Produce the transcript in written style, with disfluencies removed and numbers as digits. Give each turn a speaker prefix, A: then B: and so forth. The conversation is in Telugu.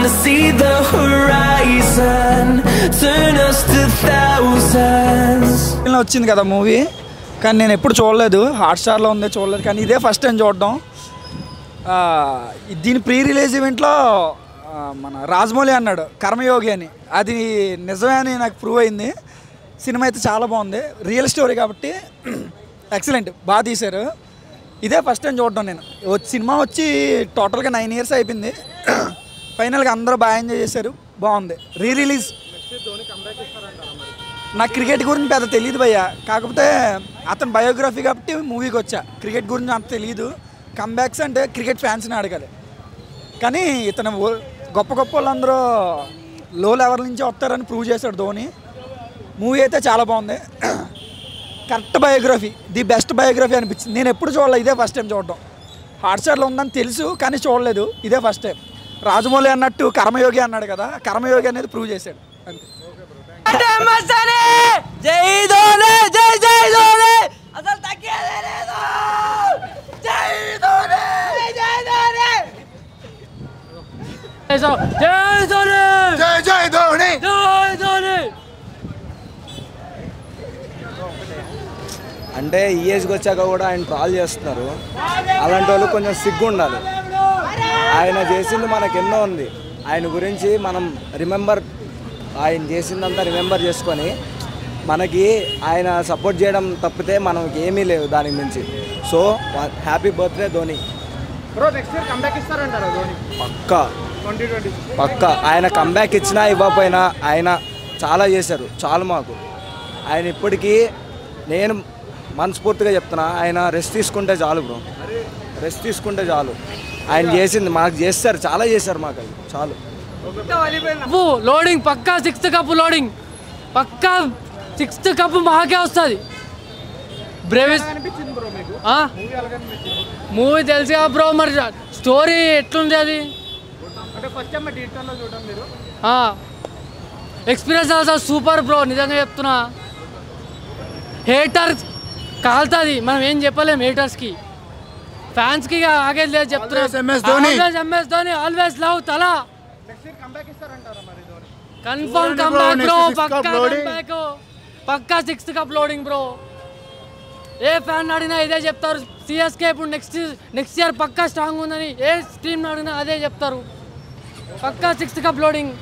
A: wanna see the horizon, turn us to thousands.
B: ఇలా వచ్చింది కదా మూవీ, కానీ నేను ఎప్పుడు చూడలేదు. హాట్స్టార్లో ఉంది, చూడలేదు. కానీ ఇదే ఫస్ట్ టైం చూడడం. దీని ప్రీ రిలీజ్ ఈవెంట్లో మన రాజమౌళి అన్నాడు కర్మయోగి అని. అది నిజమే అని నాకు ప్రూవ్ అయింది. సినిమా అయితే చాలా బాగుంది, రియల్ స్టోరీ కాబట్టి ఎక్సలెంట్, బాగా తీశారు. ఇదే ఫస్ట్ టైం చూడడం నేను. సినిమా వచ్చి టోటల్గా 9 years అయిపోయింది. ఫైనల్గా అందరూ బాగా ఎంజాయ్ చేశారు, బాగుంది. Re release. నాకు క్రికెట్ గురించి పెద్ద తెలియదు భయ్య, కాకపోతే అతని బయోగ్రఫీ కాబట్టి మూవీకి వచ్చా. క్రికెట్ గురించి అంత తెలియదు. కమ్బ్యాక్స్ అంటే క్రికెట్ ఫ్యాన్స్ని అడగాలి. కానీ ఇతను గొప్ప గొప్ప వాళ్ళందరూ లో లెవెల్ నుంచి వస్తారని ప్రూవ్ చేశాడు ధోని. మూవీ అయితే చాలా బాగుంది. Correct biography, the best biography అనిపించింది. నేను ఎప్పుడు చూడలేదు, ఇదే ఫస్ట్ టైం చూడడం. హాట్స్టార్లో ఉందని తెలుసు కానీ చూడలేదు, ఇదే ఫస్ట్ టైం. రాజమౌళి అన్నట్టు కర్మయోగి అన్నాడు కదా, కర్మయోగి అనేది ప్రూవ్ చేశాడు అంతే.
C: అంటే ఈ ఏజ్కి వచ్చాక కూడా ఆయన ట్రాల్ చేస్తున్నారు. అలాంటి వాళ్ళు కొంచెం సిగ్గు ఉండాలి. ఆయన చేసింది మనకు ఎన్నో ఉంది. ఆయన గురించి మనం ఆయన చేసిందంతా రిమెంబర్ చేసుకొని మనకి ఆయన సపోర్ట్ చేయడం తప్పితే మనకి ఏమీ లేవు దానికి మించి. So happy birthday Dhoni. పక్కా ఆయన కంబ్యాక్ ఇచ్చినా ఇవ్వకపోయినా ఆయన చాలా చేశారు, చాలు మాకు. ఆయన ఇప్పటికీ నేను మనస్ఫూర్తిగా చెప్తున్నా, ఆయన రెస్ట్ తీసుకుంటే చాలు బ్రో, రెస్ట్ తీసుకుంటే చాలు. ఆయన చేసింది మాకు చేస్తారు, చాలా చేశారు మాకు, అది చాలు.
D: లోడింగ్ పక్కా 6th కప్ లోడింగ్, పక్కా 6th కప్ మాకే వస్తుంది. బ్రేవిస్ మూవీ తెలుసుగా బ్రో, మరి స్టోరీ ఎట్లుంది అది ఎక్స్పీరియన్స్ అసలు సూపర్ బ్రో, నిజంగా చెప్తున్నా. హేటర్స్ కాలుతుంది, మనం ఏం చెప్పలేం హేటర్స్కి. ఫ్యాన్స్కి ఆగేది లేదు చెప్తున్నా. ఎంఎస్ ధోని ఆల్వేస్ లవ్ తలా. కన్ఫర్మ్ కమ్బ్యాక్ బ్రో, పక్కా కమ్బ్యాక్, పక్కా 6th కప్ లోడింగ్ బ్రో. ఏ ఫ్యాన్ అడిగినా ఇదే చెప్తారు. సిఎస్కే ఇప్పుడు నెక్స్ట్ ఇయర్ పక్కా స్ట్రాంగ్ ఉందని ఏ టీం అడిగినా అదే చెప్తారు. పక్కా 6th కప్ లోడింగ్.